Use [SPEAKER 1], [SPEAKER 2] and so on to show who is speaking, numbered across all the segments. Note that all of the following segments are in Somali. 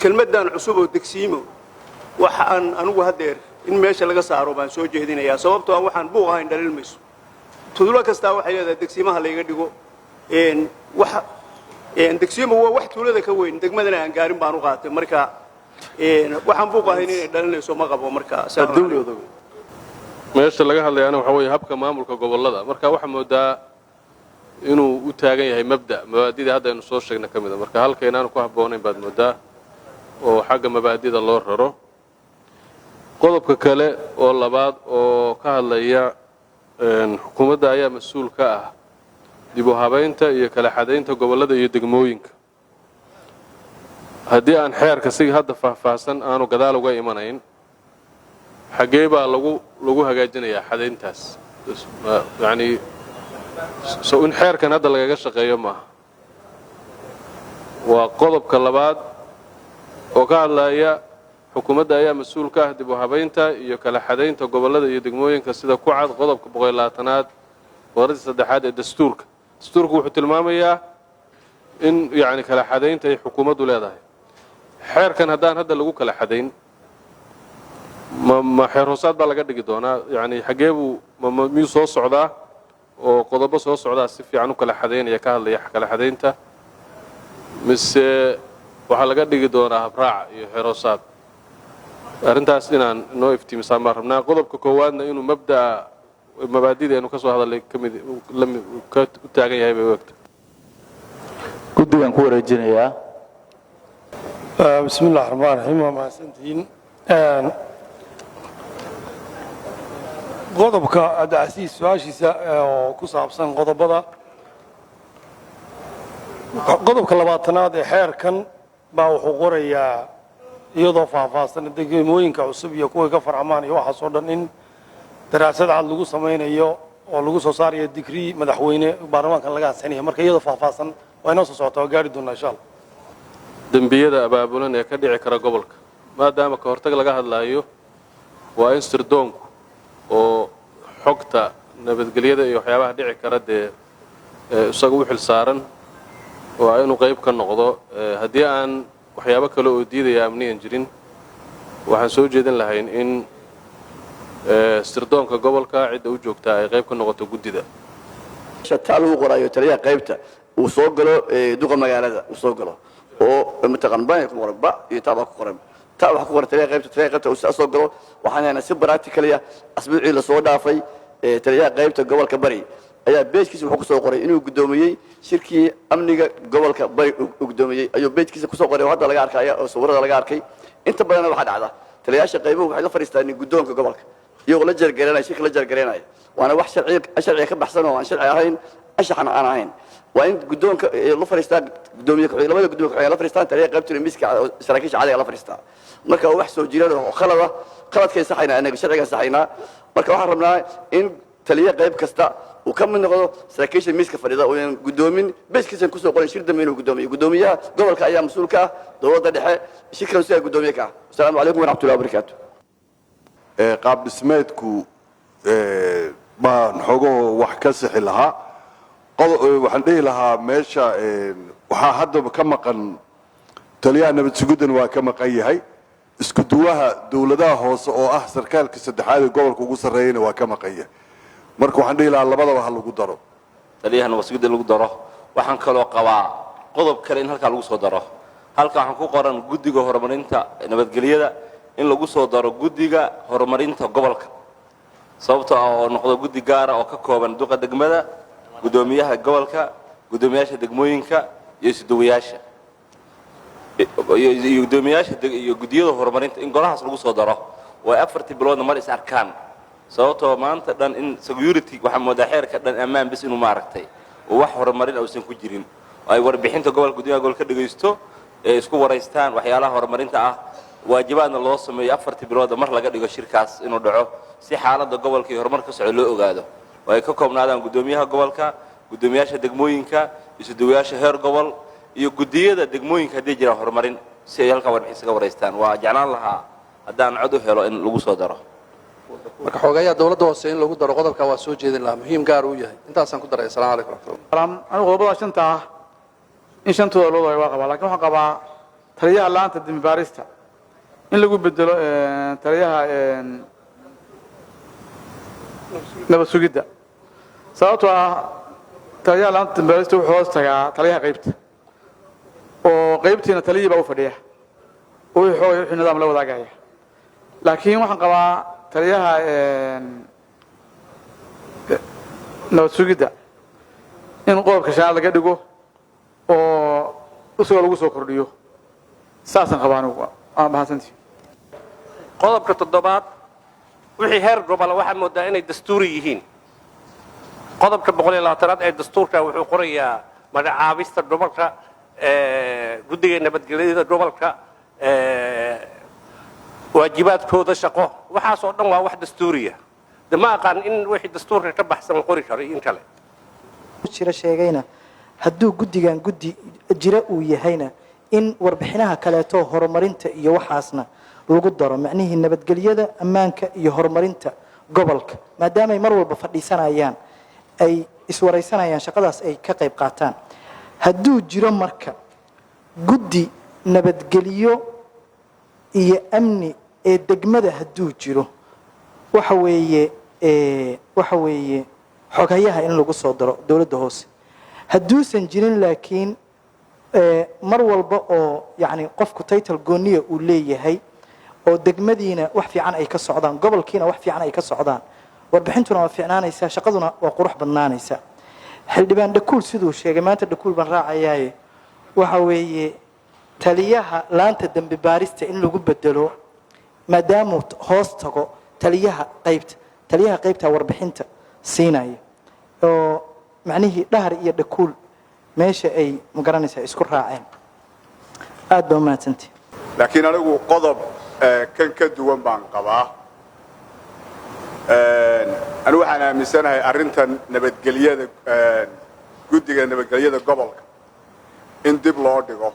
[SPEAKER 1] kelmaddan cusub oo degsiimo waxaan anigu hadeer in meesha laga saaro baan soo jeedinayaa sababtoo ah waxaan buuq ahayn dhaliilmayso tuulo kasta waxay leedahay degsiimaha la iga dhigo degsiimo waa wax tuulada ka weyn degmadana aan gaarin baan u qaatay marka waxaan buuq ahayn inay dhalinayso ma qabo marka
[SPEAKER 2] meesha laga hadlayaana waxa weeye habka maamulka gobolada marka waxa moodaa inuu u taagan yahay mabaadida hadda aynu soo sheegnay kamid ah marka halkeenaan ku habboonayn baad moodaa oo xagga mabaadida loo raro qodobka kale oo labaad oo ka hadlaya xukuumadda ayaa mas'uul ka ah dib u habaynta iyo kala xadaynta gobolada iyo degmooyinka haddii aan xeerka si hadda faahfaahsan aanu gadaal uga imanayn xagee baa lagu hagaajinayaa xadayntaas yani soo in xeerkan hadda lagaga shaqeeyo maaha waa qodobka labaad oo ka hadlaya xukuumadda ayaa mas'uul ka ah dib u habaynta iyo kala xadaynta gobolada iyo degmooyinka sida ku cad qodobka 120aad warada saddexaad ee dastuurka wuxuu tilmaamayaa in yani kala xadaynta ay xukuumaddu leedahay xeerkan haddaan hadda lagu kala xadayn ma xeer hoosaad baa laga dhigi doonaa yani xagee buu miyuu soo socdaa oo qodobo soo socdaa si fiican u kala xadaynaya ka hadlaya kala xadaynta mise waxaa laga dhigi doonaa habraac iyo xeer hoosaad arrintaas inaan noo iftiimisaan baan rabnaa qodobka koowaadna inuu mabaadida aynu ka soo hadalay ka u taagan yahay bay u egta
[SPEAKER 3] guddigan ku wareejinayaa
[SPEAKER 4] بسم الله الرحمن الرحيم وما سنتين qodobka adasiis su'aashiisa oo ku saabsan qodobada qodobka 20aad ee xeerkan baa wuxuu qorayaa iyadoo faahfaahsan degmooyinka cusub iyo kuwa ka farcamaan iyo waxa soo dhan in daraasad cad lagu sameeyo oo lagu soo saarayo digrii madaxweyne baarlamaanka laga ansixinayo marka iyadoo faahfaahsan waa inoo soo socotaa gaari doonaa insha Allah
[SPEAKER 2] dambiyada abaabulan ee ka dhici kara gobolka maadaama ka hortag laga hadlaayo waa in sirdoonku oo xogta nabadgelyada iyo waxyaabaha dhici kara dee isaga u xil saaran oo inuu qayb ka noqdo haddii aan waxyaabo kale oo diidaya amniyan jirin waxaan soo jeedin lahayn in sirdoonka gobolka cidda u joogtaa ay qayb ka noqoto guddida
[SPEAKER 5] shataal uu qorayo taliyaha qaybta uu soo galo duqa magaalada uu soo galo oo mataqan baa ku qoran ba iyo taaba ku qoran taa wax ku qoran taliyaha qaybta uu soo galo waxaan si practically asbuucii la soo dhaafay taliyaha qaybta gobolka bari ayaa beejkiisa wuxuu ku soo qoray inuu gudoomiyay shirkii amniga gobolka bari uu gudoomiyay ayuu beejkiisa ku soo qoray hadda laga arkay oo sawirada laga arkay inta badan waxa dhacda taliyaasha qaybuhu waxay la fariistaan gudoonka gobolka iyagoo la jargareynaya shirka la jargareynaya waana wax sharci ka baxsan oo aan sharci ahayn ashaxna aan ahayn waa in gudoonka la fariistaan gudoomiye labada gudoomiye waxay la fariistaan taliyaha qaybta miiska saraakiisha caadiga la fariistaa marka wax soo jiraan oo qaladkay saxayna anaga sharciga saxayna marka waxaan rabnaa in taliyaha qayb kasta uu ka mid noqdo saraakiisha miiska fadhida oo aan gudoomin beeskiisa ku soo qoray shir dambe inuu gudoomiyo gudoomiyaha gobolka ayaa mas'uul ka ah dowladda dhexe shirkan sida gudoomiye ka ah assalaamu calaykum waraxmatullaahi wabarakaatuh
[SPEAKER 6] qaab dhismeedku baan xogo wax ka sixi lahaa waxaan dhihi lahaa meesha waxaa hadda ka maqan taliyaha nabad sugiddan waa ka maqan yahay isku duwaha dawladaha hoose oo ah sarkaalka saddexaad ee gobolka ugu sarreeyana waa ka maqan yahay marka waxaan dhihi lahaa labadaba ha lagu daro
[SPEAKER 7] taliyaha nabad sugidda lagu daro waxaan kaloo qabaa qodob kale in halkaa lagu soo daro halka waxaan ku qoran guddiga horumarinta nabadgelyada in lagu soo daro guddiga horumarinta gobolka sababtoo ah oo noqdo guddi gaar ah oo ka kooban duqa degmada gudoomiyaha gobolka gudoomiyaasha degmooyinka iyo isduwayaasha iyo gudoomiyaasha iyo guddiyada horumarinta in golahaas lagu soo daro way 4 biloodna mar is arkaan sababtoo maanta dhan in security waxa moodaa xeerka dhan ammaan bis inuu maaragtay oo wax horumarin aysan ku jirin ay warbixinta gobolka gudoomiyaha gobolka dhageysto ee isku wareystaan waxyaalaha horumarinta ah waajibaadna loo sameeyo 4 bilood mar laga dhigo shirkaas inuu dhaco si xaaladda gobolka iyo horumarka socod loo ogaado oo ay ka koobnaadaan gudoomiyaha gobolka gudoomiyaasha degmooyinka isduwayaasha heer gobol iyo guddiyada degmooyinka hadii jira horumarin si ay halka warbixin isaga wareystaan waa jeclaan lahaa haddaan cod u helo in lagu soo daro
[SPEAKER 8] marka xogayaa dawladda hoose in lagu daro qodobka waa soo jeedin lahaa muhiim gaar uu yahay intaasaan ku daray assalaamu calaykum
[SPEAKER 4] anigu qodobada shanta ah in shantooda loo waa qabaa laakiin waxaan qabaa
[SPEAKER 3] taliyaha laanta dembi baarista in lagu bedelo taliyaha nabad sugidda sababtoo ah taliyaha laanta dembi baarista wuxuu hoos tagaa taliyaha qaybta oo qaybtiina taliyii baa u fadhiya oo wixii nidaam la wadaagaya laakiin waxaan qabaa taliyaha nabad sugidda in qodobka shanaad laga dhigo oo isagoo lagu soo kordhiyo saasan qabaa anigu aan mahadsantihi
[SPEAKER 9] qodobka 7 wixii heer gobol waxa moodaa inay dastuuri yihiin qodobka 120 ee dastuurka wuxuu qorayaa magacaabista gobolka guddiga nabadgelyada gobolka waajibaadkooda shaqo waxaas oo dhan waa wax dastuuriya dama aqaan in wixii dastuurka ka baxsan qori karo in kale
[SPEAKER 10] jira sheegayna hadduu guddigan guddi jira uu yahayna in warbixinaha kaleeto horumarinta iyo waxaasna lagu daro macnihii nabadgelyada ammaanka iyo horumarinta gobolka maadaama ay mar walba fadhiisanayaan ay iswaraysanayaan shaqadaas ay ka qayb qaataan hadduu jiro marka guddi nabadgelyo iyo amni ee degmada hadduu jiro waxa weeye xogayaha in lagu soo daro dawladda hoose hadduusan jirin laakiin mar walba oo yani qofku title gooniya uu leeyahay oo degmadiina wax fiican ay ka socdaan gobolkiina wax fiican ay ka socdaan warbixintuna waa fiicnaanaysaa shaqaduna waa qurux badnaanaysaa xildhibaan dhakuul siduu sheegay maanta dhakuul baan raacayaaye waxa weeye taliyaha laanta dembi baarista in lagu bedelo maadaamuu hoos tago taliyaha qaybta warbixinta siinaya oo macnihii dhahar iyo dhakuul meesha ay magaranaysaa isku raaceen aad baa mahadsantii
[SPEAKER 11] laakiin anigu qodob kan ka duwan baan qabaa anigu waxaan aaminsanahay arrintan nabadgelyada guddiga nabadgelyada gobolka in dib loo dhigo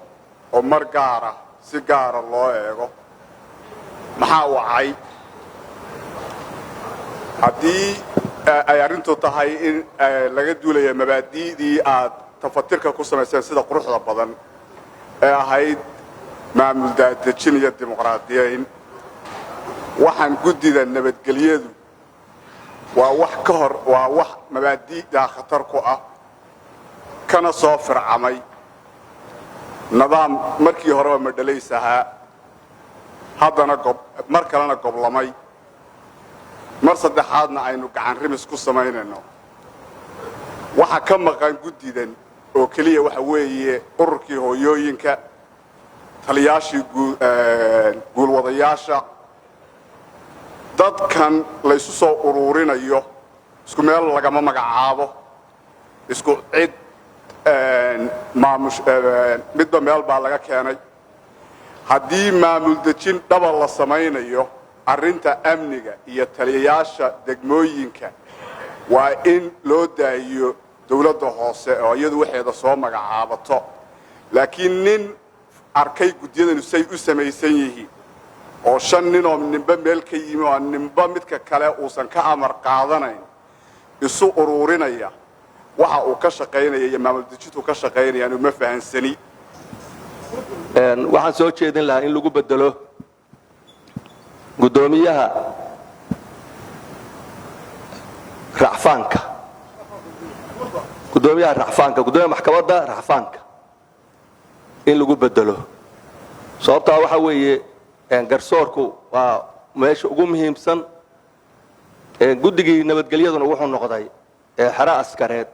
[SPEAKER 11] oo mar gaara si gaara loo eego maxaa wacay haddii ay arrintu tahay in laga duulayo mabaadi'dii aad tafatirka ku samayseen sida quruxda badan ee ahayd maamul daadejin iyo dimuqraadiyayn waxaan guddida nabadgelyadu waa wax mabaadi'da khatar ku ah kana soo fircamay nidaam markii horeba madhalays ahaa haddana mar kalena goblamay mar saddexaadna aynu gacan rimis ku samaynayno waxa ka maqan guddidan oo keliya waxa weeye ururkii hooyooyinka taliyaashii guulwadayaasha dadkan laysu soo ururinayo isku meel lagama magacaabo isku cid midba meel baa laga keenay haddii maamul dejin dhaba la samaynayo arrinta amniga iyo taliyayaasha degmooyinka waa in loo daayiyo dawladda hoose oo iyadu waxeeda soo magacaabato laakiin nin arkay guddiyadanu say u samaysan yihiin oo 5 nin oo ninba meel ka yimi oo ninba midka kale uusan ka amar qaadanayn isu ururinaya waxa uu ka shaqeynaya iyo maamul dejintu ka shaqeynayaan uma fahansani
[SPEAKER 12] waxaan soo jeedin lahaa in lagu bedelo gudoomiyaha racfaanka gudoomiyaha maxkamadda racfaanka in lagu bedelo sababtaa waxa weeye garsoorku waa meesha ugu muhiimsan guddigii nabadgelyaduna wuxuu noqday xara askareed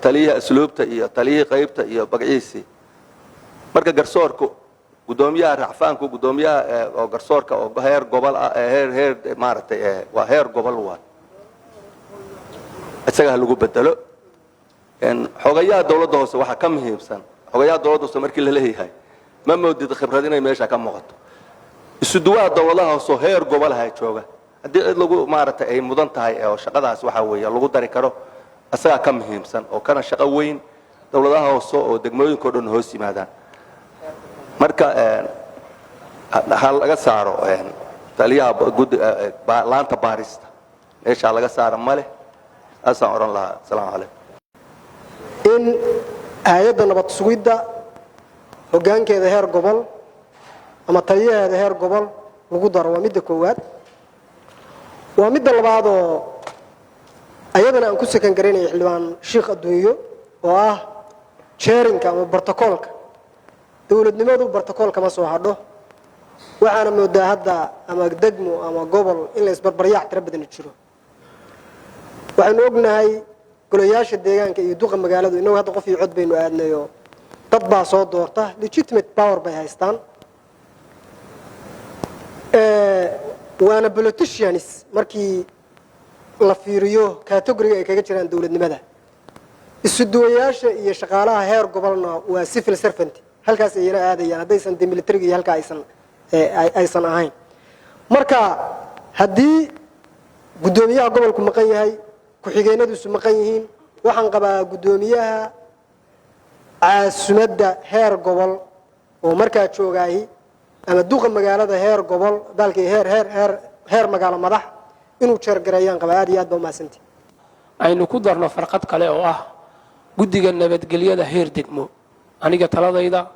[SPEAKER 12] taliyaha asluubta iyo taliyihii qaybta iyo bagciisi marka garsoorku gudoomiyaha racfaanku gudoomiyaha oo garsoorka oo heer gobol ah heer maaragtay waa heer gobol waa isaga lagu bedelo xogayaha dawladda hoose waxa ka muhiimsan xogayaha dawladda hoose markii la leeyahay ma moodid khibrad inay meesha ka muuqato isu duwaa dawladaha hoose heer gobol ah jooga haddii cid lagu maaragtay ay mudan tahay oo shaqadaas waxa weeye lagu dari karo asaga ka muhiimsan oo kana shaqo weyn dawladaha hoose oo degmooyinka oo dhan hoos yimaadaan marka hal laga saaro taliyaha laanta baarista meesha laga saaro male asaan oran lahaa assalaamu calaykum
[SPEAKER 10] in hay'adda nabad sugidda
[SPEAKER 13] hoggaankeeda heer gobol ama taliyaheeda heer gobol lagu daro waa midda koowaad. waa midda labaad oo ayadana aan ku sakan garanayo xildhibaan Sheekh Adduunyo oo ah sharinka ama bartakoolka dawladnimadu bartakoolka ma soo hadho waxaana moodaa hadda ama degmo ama gobol in la isbarbaryac tira badan jiro. waxaanu ognahay golayaasha deegaanka iyo duqa magaaladu inuu hadda qof iyo cod baynu aadnayo dad baa soo doorta legitimate power bay haystaan waana politicians markii la fiiriyo category ay kaga jiraan dawladnimada. isu duwayaasha iyo shaqaalaha heer gobolna waa civil servant halkaas ay aadayaan haddaysan military iyo halka aysan ahayn. marka haddii gudoomiyaha gobolku maqan yahay ku-xigeenadiisu maqan yihiin waxaan qabaa gudoomiyaha caasimadda heer gobol oo markaa joogaahi ama duqa magaalada heer gobol dalkii heer magaalo madax inuu jeergareeyaan qabaa. aad iyo aad baa umahadsantihi.
[SPEAKER 14] aynu ku darno farqad kale oo ah guddiga nabadgelyada heer degmo. aniga taladayda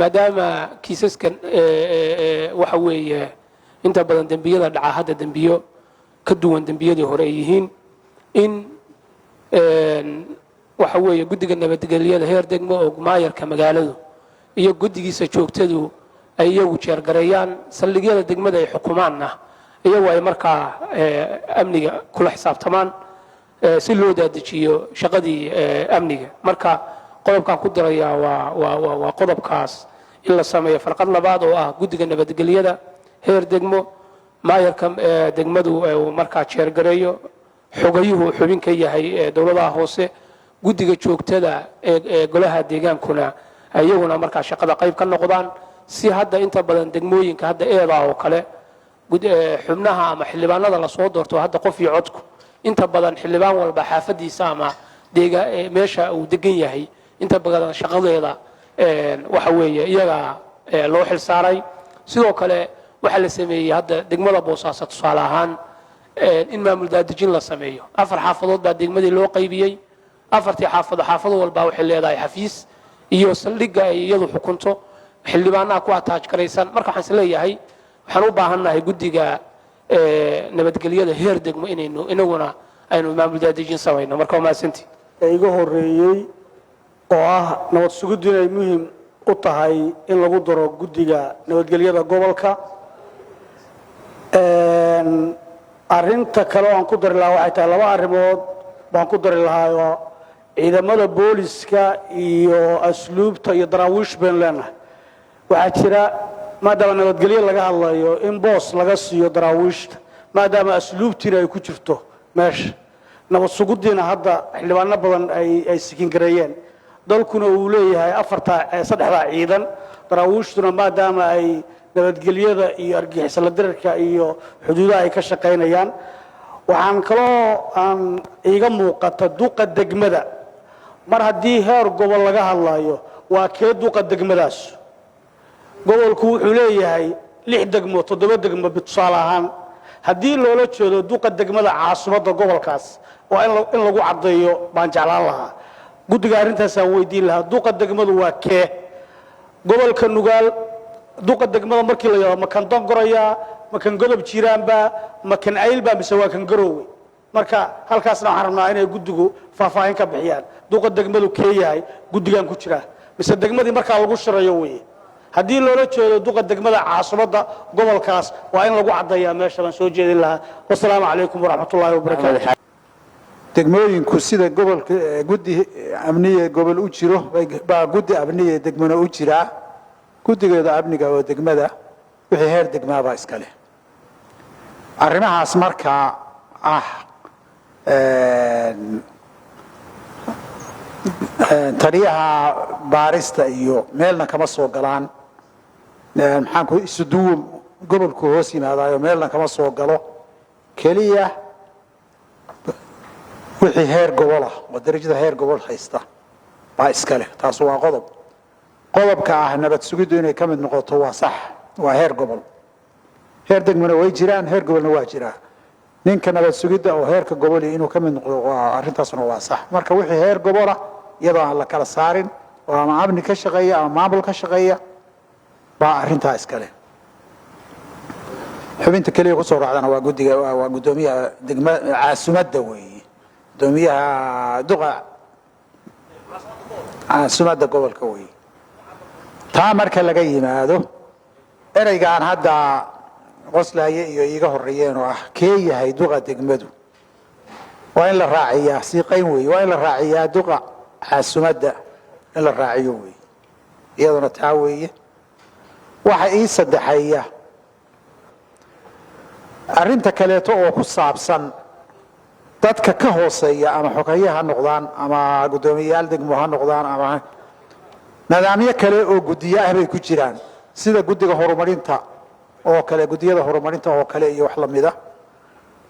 [SPEAKER 14] maadaama kiisaskan waxa weeye inta badan dembiyada dhaca hadda dembiyo ka duwan dembiyadii hore ay yihiin in waxa weeye guddiga nabadgelyada heer degmo oo maayarka magaaladu iyo guddigiisa joogtadu ay iyagu jeergareeyaan saldhigyada degmada ay xukumaanna iyagu ay markaa amniga kula xisaabtamaan si loo daadajiyo shaqadii amniga. marka qodobkan ku darayaa waa qodobkaas in la sameeyo farqad labaad oo ah guddiga nabadgelyada heer degmo maayarka degmadu markaa jeergareeyo xogayuhu xubin ka yahay dawladaha hoose guddiga joogtada ee golaha deegaankuna iyaguna markaa shaqada qayb ka noqdaan si hadda inta badan degmooyinka hadda eedaa oo kale xubnaha ama xildhibaanada la soo doorto hadda qof iyo codku inta badan xildhibaan walba xaafadiisa ama meesha uu degan yahay inta badan shaqadeeda waxa weeye iyaga loo xilsaaray. sidoo kale waxa la sameeyay hadda degmada Boosaaso tusaale ahaan in maamul daadejin la sameeyo 4 xaafadood baa degmadii loo qaybiyay 4tii xaafado walba waxay leedahay xafiis iyo saldhigga ay iyadu xukunto xildhibaanaha ku ataaj karaysan. marka waxaan isleeyahay waxaan u baahannahay guddiga nabadgelyada heer degmo inaguna aynu maamul daadejin samayno. marka waa mahadsantii.
[SPEAKER 4] iga horeeyey oo ah nabad sugiddu inay muhiim u tahay in lagu daro guddiga nabadgelyada gobolka. arinta kale oo aan ku dari lahaa waxay tahay laba arrimood baan ku dari lahaa ciidamada booliska iyo asluubta iyo daraawiish baan leenahay. waxaa jira maadaama nabadgelyo laga hadlayo in boos laga siiyo daraawiishta maadaama asluubtiina ay ku jirto meesha nabad suguddiina hadda xildhibaano badan ay sikin gareeyeen dalkuna uu leeyahay 3 ciidan daraawiishtuna maadaama ay nabadgelyada iyo argixisada dirarka iyo xuduudaha ay ka shaqeynayaan. waxaan kaloo aan iga muuqata duqa degmada mar haddii heer gobol laga hadlayo waa kee duqa degmadaas. gobolku wuxuu leeyahay 6 degmo 7 degmo tusaale ahaan haddii loola jeedo duqa degmada caasimadda gobolkaas waa in lagu caddeeyo baan jeclaan lahaa. guddiga arrintaasaan weydiin lahaa duqa degmadu waa kee. gobolka nugaal duqa degmada markii la yiraahdo ma kan dongoraya ma kan godob jiiraanba ma kan aylba mise waa kan garoowe. marka halkaasna waxaan rabnaa inay guddigu faahfaahin ka bixiyaan duqa degmadu kee yahay guddigan ku jira mise degmadii markaa lagu shirayo weeye. haddii loola jeedo duqa degmada caasimadda gobolkaas waa in lagu caddeeyaa meesha baan soo jeedin lahaa. wasalaamu calaykum waraxmatullaahi wabarakaatu.
[SPEAKER 15] degmooyinku sida gobolka guddi amniye gobol u jiro baa guddi amniye degmana u jiraa. guddigeeda amniga oo degmada wixii heer degmaabaa iska leh. arrimahaas markaa ah taliyaha baarista iyo meelna kama soo galaan. maxaan ku isuduwo gobolku hoos yimaadaayo meelna kama soo galo keliya wixii heer gobol ah oo darajada heer gobol haysta baa iska leh. taas waa qodob. qodobka ah nabad sugiddu inay ka mid noqoto waa sax waa heer gobol. heer degmana way jiraan heer gobolna waa jiraa. ninka nabad sugidda oo heerka gobol inuu ka mid noqdo waa arrintaasna waa sax. marka wixii heer gobol ah iyadoo aan la kala saarin oo ama amni ka shaqeeya ama maamul ka shaqeeya baa arrintaa iskale xubinta kaliya ku soo raacdana waa guddiga waa guddoomiyaha degmada caasimadda weeye guddoomiyaha duqa caasimadda gobolka weeye taa marka laga yimaado ereygaan hadda qoslaaye iyo iiga horreeyeen oo ah kee yahay duqa degmadu waa in la raaciyaa siiqayn weeye waa in la raaciyaa duqa caasimadda in la raaciyo weeye iyaduna taa weeye waxa ii saddexeeya arrinta kaleeto oo ku saabsan dadka ka hooseeya ama xogeeye ha noqdaan ama guddoomiyayaal degmo ha noqdaan ama nidaamyo kale oo guddiyo ah bay ku jiraan sida guddiga horumarinta oo kale guddiyada horumarinta oo kale iyo wax lamida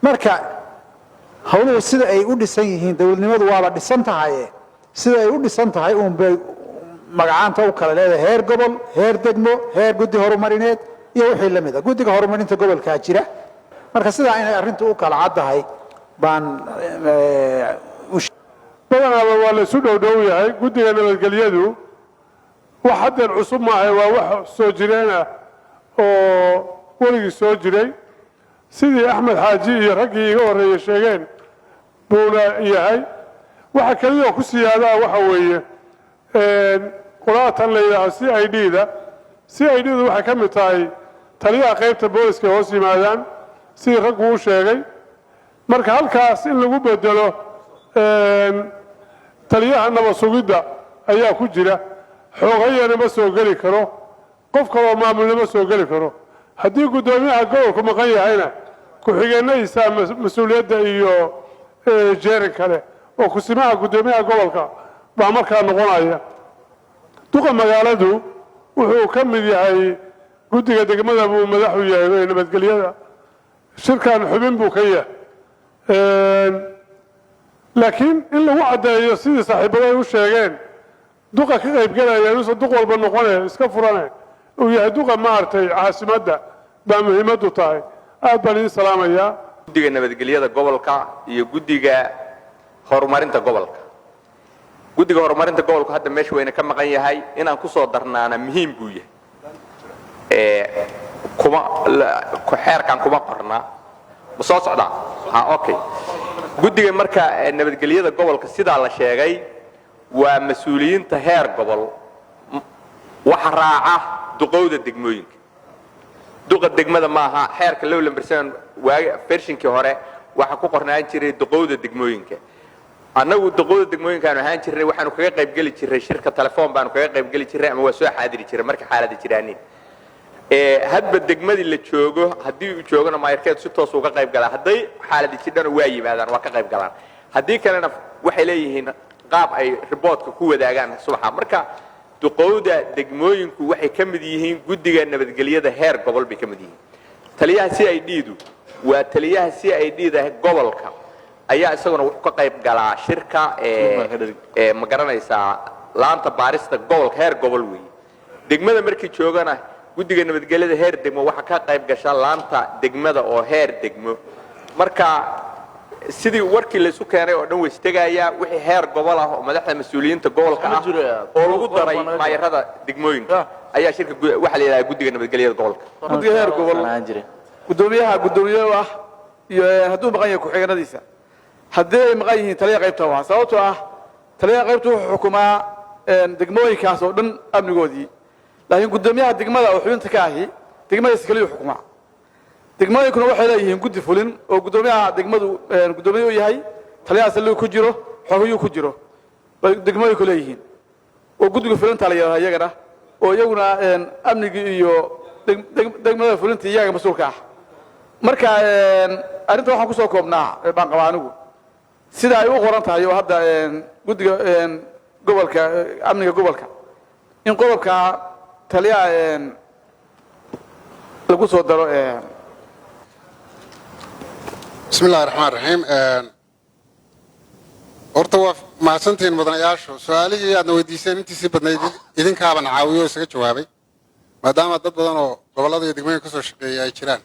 [SPEAKER 15] marka hawluhu sida ay u dhisan yihiin dowladnimadu waaba dhisan tahay sida ay u dhisan tahay uun bay magacaanta u kala leedahay heer gobol heer degmo heer guddi horumarineed iyo wixii lamida guddiga horumarinta gobolka jira marka sidaa inay arrintu u kala caddahay baan
[SPEAKER 16] badanaaba waa la isu dhowdhow yahay guddiga nabadgelyadu wax haddeer cusub maahay waa wax soo jireen ah oo weligii soo jiray sidii axmed xaaji iyo raggii iga horreeye sheegeen buuna yahay waxa keliya ku siyaadaa waxa weeye qolaatan la yidhaaho CID-da CID-du waxay ka mid tahay taliyaha qaybta booliska hoos yimaadaan sidii raggu u sheegay marka halkaas in lagu bedelo taliyaha nabad sugidda ayaa ku jira xoogayana ma soo geli karo qof kaloo maamulna ma soo geli karo haddii guddoomiyaha gobolku maqan yahayna ku-xigeenadiisa mas-uuliyadda iyo jeerin kale oo kusimaha guddoomiyaha gobolka baa markaa noqonaya duqa magaaladu wuxuu ka mid yahay guddiga degmada buu madaxu yahay ee nabadgelyada shirkan xubin buu ka yahay laakiin in lagu caddeeyo sidii saaxiibaday u sheegeen duqa ka qaybgalaya inuusan duq walba noqone iska furane uu yahay duqa maaragtay caasimadda baa muhiimaddu tahay aad baan idiin salaamayaa
[SPEAKER 17] guddiga nabadgelyada gobolka iyo guddiga horumarinta gobolka guddiga horumarinta gobolku hadda meesha wayna ka maqan yahay inaan ku soo darnaana muhiim buu yahay xeerkan kuma qorna ma soo socdaa okay guddiga marka nabadgelyada gobolka sidaa la sheegay waa mas-uuliyiinta heer gobol waxa raaca duqowda degmooyinka duqa degmada maaha xeerka lowlambersan waaga fershinkii hore waxa ku qornaan jiray duqowda degmooyinka annagu duqowda degmooyinkaanu ahaan jirnay waxaanu kaga qaybgeli jirnay shirka telefoon baanu kaga qaybgeli jirnay ama waa soo xaadiri jiray marka xaaladda jiraanin hadba degmadii la joogo haddii uu joogona maayarkeedu si toos uga qayb galaa hadday xaaladda jidhana waa yimaadaan waa ka qayb galaan haddii kalena waxay leeyihiin qaab ay riboodka ku wadaagaan subaxa marka duqowda degmooyinku waxay ka mid yihiin guddiga nabadgelyada heer gobol bay ka mid yihiin taliyaha CID-du waa taliyaha CID-da gobolka ayaa isaguna ka qayb galaa shirka ma garanaysaa laanta baarista gobolka heer gobol weeye degmada markii joogana guddiga nabadgelyada heer degmo waxa ka qayb gasha laanta degmada oo heer degmo marka sidii warkii la isu keenay oo dhan way istegayaa wixii heer gobol ah oo madaxda mas'uuliyiinta gobolka ah oo lagu daray maayarada degmooyinka ayaa shirka waxa la yiraahdaa guddiga nabadgelyada gobolka
[SPEAKER 3] guddiga heer gobol guddoomiyaha ah iyo hadduu maqan yahay ku-xigeenadiisa haddii ay maqan yihiin taliya qaybta waa sababtoo ah taliya qaybta wuxuu xukumaa degmooyinkaas oo dhan amnigoodii laakiin guddoomiyaha degmada oo xubinta ka ahi degmadaas kaliya xukumaa degmooyinkuna waxay leeyihiin guddi fulin oo guddoomiyaha degmadu guddoomiye u yahay taliyahaas ligu ku jiro xogayuu ku jiro bay degmooyinku leeyihiin oo guddiga fulinta la yidhahdaa iyagana oo iyaguna amnigii iyo degmada fulinta iyaga mas-uulka ah marka arrinta waxaan kusoo koobnaa baan qabaa anigu sida ay u qoran tahay oo hadda guddiga gobolka amniga gobolka in qodobka taliyaha lagu soo daro
[SPEAKER 18] بسم الله الرحمن الرحيم horta waa mahadsantihiin mudanayaashu su-aalihii aadna weydiiseen intiisii badnayd idinkaaban caawiyo isaga jawaabay maadaama dad badan oo gobollada iyo degmooyinka kasoo shaqeeya ay jiraan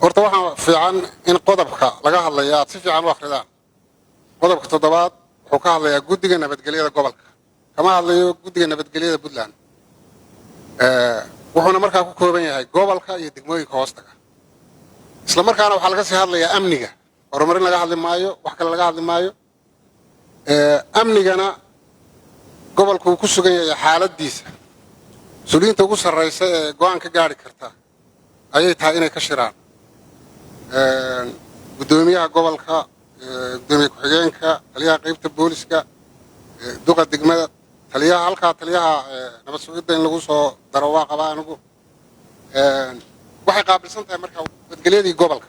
[SPEAKER 18] horta waxaa fiican in qodobka laga hadlaya aad si fiican u akridaan qodobka 7 wuxuu ka hadlayaa guddiga nabadgelyada gobolka kama hadlayo guddiga nabadgelyada puntland wuxuuna markaa ku kooban yahay gobolka iyo degmooyinka hoostaga isla markaana waxaa laga sii hadlayaa amniga horumarin laga hadli maayo wax kale laga hadli maayo amnigana gobolku uu ku sugan yahay xaaladiisa mas-uuliyiinta ugu sarraysa ee go'aan ka gaari karta ayay tahay inay ka shiraan guddoomiyaha gobolka gudoomiye ku-xigeenka taliyaha qaybta booliska duqa degmada taliyaha halkaa taliyaha nabad sugidda in lagu soo daro waa qabaa anigu waxay qaabilsan tahay markaa nabadgelyadii gobolka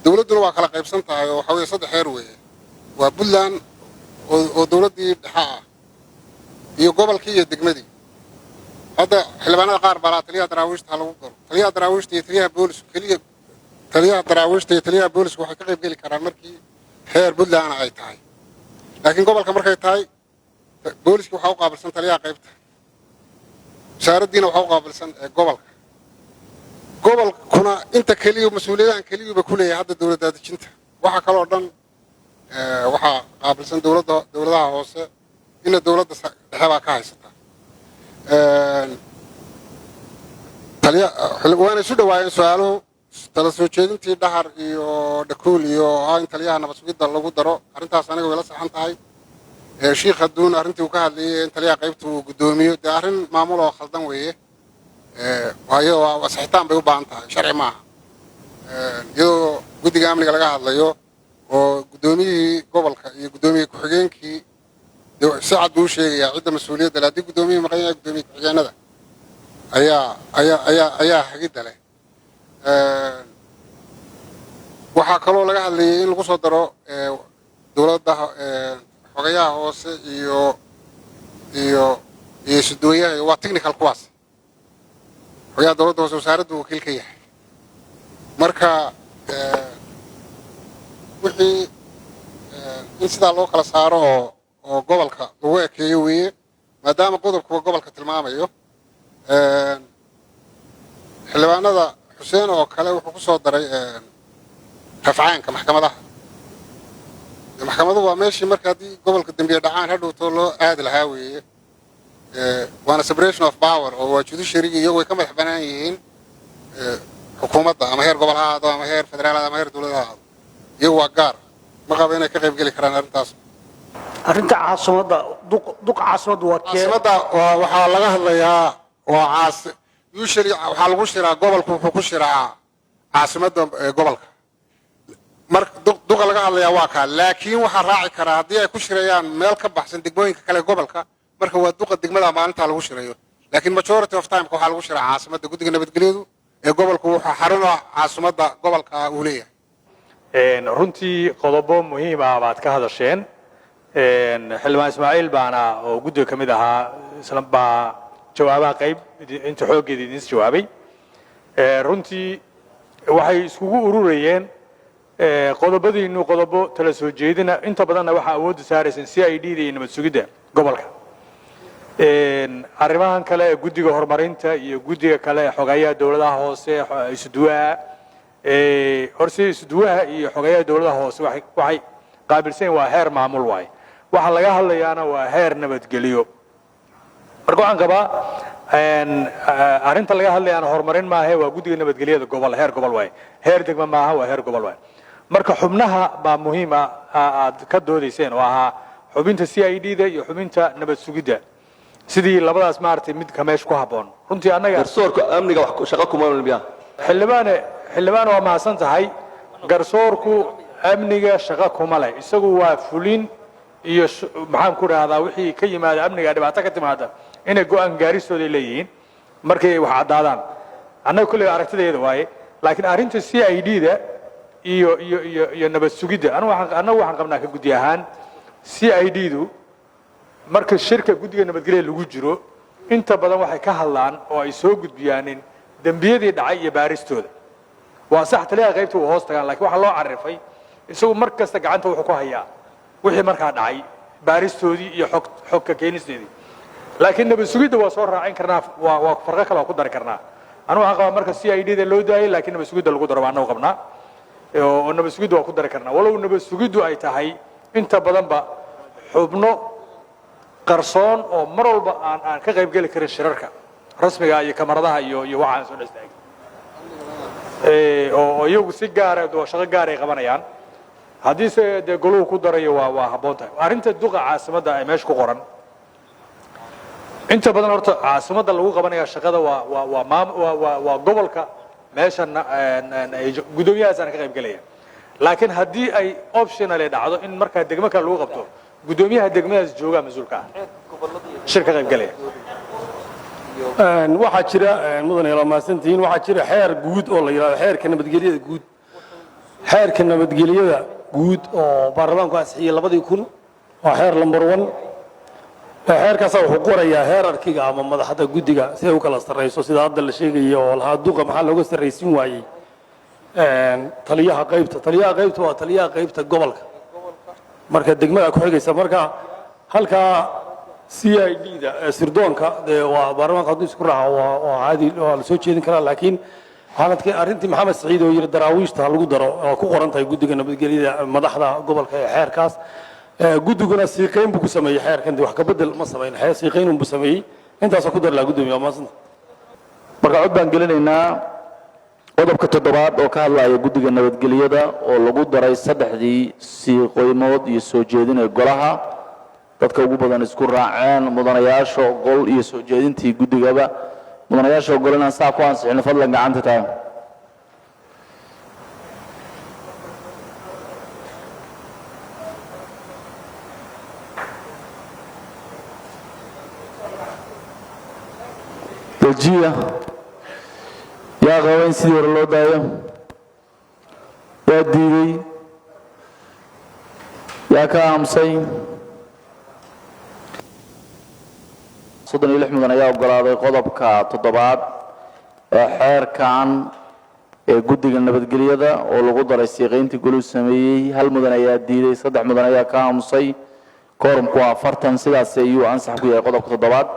[SPEAKER 18] dowladduna waa kala qaybsan tahay oo waxaa weeye 3 heer weeye waa puntland oo dowladdii dhexa ah iyo gobolkii iyo degmadii hadda xildhibaanada qaar baa taliyaha daraawiishta lagu daro taliyaha daraawiishta iyo taliyaha boolisku keliya taliyaha daraawiishta iyo taliyaha boolisku waxay ka qayb geli karaan markii heer puntland ay tahay laakiin gobolka markay tahay booliska waxaa u qaabilsan taliyaha qaybta wasaaraddiina waxaa u qaabilsan gobolka gobolkuna inta keliya mas-uuliyadahan keliyuba ku leeyahay hadda dowladda dejinta waxa kaloo dhan waxaa qaabilsan dowladaha hoose ina dowladda dhexe baa ka haysata waana isu dhawaayeen su-aaluhu tala soo jeedintii dhahar iyo dhakuul iyo in taliyaha nabad sugidda lagu daro arrintaas aniga way la saxan tahay shiikh haduun arrintii uu ka hadlayay in taliyaha qaybta uu guddoomiyo dee arrin maamul oo khaldan weeye waayo waa saxitaan bay u baahan tahay sharci maaha iyadoo guddiga amniga laga hadlayo oo guddoomiyihii gobolka iyo guddoomiye ku-xigeenkii si cad buu u sheegayaa cidda mas-uuliyadda le haddii guddoomiyihii maqan yahay guddoomiye ku-xigeenada ayaa hagidda leh waxaa kaloo laga hadlayay in lagu soo daro dowladda xogayaha hoose iyo sudooyaha waa technical kuwaas xogayaha dowladda hoose wasaaraddu wakiil ka yahay marka wixii in sidaa loo kala saaro oo gobolka lagu ekeeyo weeye maadaama qodobkuba gobolka tilmaamayo xildhibaanada xuseen oo kale wuxuu ku soo daray rafcaanka maxkamadaha maxkamadu waa meeshii marka haddii gobolka dembiye dhacaan hadhowto loo aadi lahaa weeye waana separation of power oo waa judiciaryga iyagu way ka madax banaan yihiin xukuumadda ama heer gobol ha ahaado ama heer federaal ama heer dowlad ha ahaado iyagu waa gaar ma qaba inay ka qayb geli karaan arrintaas
[SPEAKER 19] arrinta caasimadda duqa caasimadda waa
[SPEAKER 18] caasimadda waxaa laga hadlayaa waa usually waxaa lagu shiraa gobolku wuxuu ku shiraa caasimadda gobolka marka duqa laga hadlayaa waa kaa laakiin waxaa raaci karaa haddii ay ku shirayaan meel ka baxsan degmooyinka kale gobolka marka waa duqa degmada maalintaa lagu shirayo laakiin majority of time waxaa lagu shiraa caasimadda guddiga nabadgelyadu ee gobolku wuxuu xaruna caasimadda gobolka uu leeyahay
[SPEAKER 20] runtii qodobo muhiim ah baad ka hadasheen xildhibaan ismaaciil baana oo guddiga ka mid ahaa isla baa jawaabaha qayb inta xooggeeda idin jawaabay runtii waxay iskugu ururayeen qodobadiinu qodobo tala soo jeedina inta badanna waxaa awoodda saaraysan CID da iyo nabad sugidda gobolka arrimahan kale ee guddiga horumarinta iyo guddiga kale ee xogayaha dowladaha hoose isuduwaha horse isuduwaha iyo xogayaha dowladaha hoose waxay qaabilsan waa heer maamul waaye waxa laga hadlayaana waa heer nabadgelyo marka waxaan qabaa arrinta laga hadlayaana horumarin maahe waa guddiga nabadgelyada gobol heer gobol waaye heer degma maaha waa heer gobol waaye marka xubnaha baa muhiim ah aad ka doodayseen oo ahaa xubinta CID da iyo xubinta nabad sugidda sidii labadaas maartay mid ka meesh ku haboon runtii anaga
[SPEAKER 12] garsoorka amniga wax shaqo kuma milmiya
[SPEAKER 20] xildhibaan waa mahadsan tahay garsoorku amniga shaqo kuma leh isagu waa fulin iyo maxaan ku raahdaa wixii ka yimaada amniga dhibaato ka timaada inay go'aan gaaristooda leeyihiin markay wax cadaadaan annaga kulliga aragtideeda waaye laakiin arrinta CID da iyo nabad sugidda annagu waxaan qabnaa ka guddi ahaan CID du marka shirka guddiga nabadgelyada lagu jiro inta badan waxay ka hadlaan oo ay soo gudbiyaanin dembiyadii dhacay iyo baaristooda waa sax taliyaha qaybta uu hoos tagaan laakiin waxaa loo carifay isagu mar kasta gacanta wuxuu ku hayaa wixii markaa dhacay baaristoodii iyo xogka keenisteedii laakiin nabad sugidda waa soo raacin karnaa waa farqo kale oo ku dari karnaa anigu waxaan qabaa marka CID da loo daayay laakiin nabad sugidda lagu daro baan annagu qabnaa oo nabad sugidda waa ku dari karnaa walow nabad sugiddu ay tahay inta badanba xubno qarsoon oo mar walba aan ka qayb geli karin shirarka rasmiga iyo kamaradaha iyo waxaan soo dhastaagay oo iyagu si gaar ah shaqo gaar ay qabanayaan haddii se dee goluhu ku darayo waa habboon tahay arrinta duqa caasimadda ay meesha ku qoran inta badan horta caasimadda lagu qabanaya shaqada waa gobolka meeshan guddoomiyahaasaan ka qayb gelaya laakiin haddii ay optional ay dhacdo in markaa degmo kale lagu qabto guddoomiyaha degmadaas joogaa mas-uulka ah shir ka qayb gelaya
[SPEAKER 4] waxaa jira mudane la maasantihiin waxaa jira xeer guud oo la yidhahdo xeerka nabadgelyada guud xeerka nabadgelyada guud oo baarlamaanku ansixiyey 2000 waa xeer lambar 1 xeerkaasa wuxuu qorayaa heerarkiga ama madaxda guddiga si ay u kala sarreyso sida hadda la sheegayo oo lahaa duqa maxaa looga sarraysin waayey taliyaha qaybta waa taliyaha qaybta gobolka marka degmada ku xigaysa marka halkaa CID-da sirdoonka waa baarlamaanka hadduu isku raaco waa caadi waa la soo jeedin karaa laakiin waxaan adkay arrintii maxamed saciid oo yiri daraawiishta lagu daro oo ku qoran tahay guddiga nabadgelyada madaxda gobolka ee xeerkaas guddiguna siiqeyn buu ku sameeyey xeerkan wax ka bedel ma sameyn xeer siiqeyn buu sameeyey intaasoo ku dar laa guddoomiya maasanta
[SPEAKER 21] marka cod baan gelinaynaa qodobka 7aad oo ka hadlaya guddiga nabadgelyada oo lagu daray 3dii siiqeymood iyo soo jeedin ee golaha dadka ugu badan isku raaceen mudanayaasha gol iyo soo jeedintii guddigaba mudanayaasha gol inaan saa ku ansixin fadlan gacanta taa dajiya yaa qaba in sidii hore loo daayo yaa diiday yaa ka aamusay 36 mudan ayaa ogolaaday qodobka 7aad ee xeerkan ee guddiga nabadgelyada oo lagu daray siiqeyntii goluhu sameeyey 1 mudan ayaa diiday 3 mudan ayaa ka aamusay koorumku waa 40 sidaas ayuu ansax ku yahay qodobka 7aad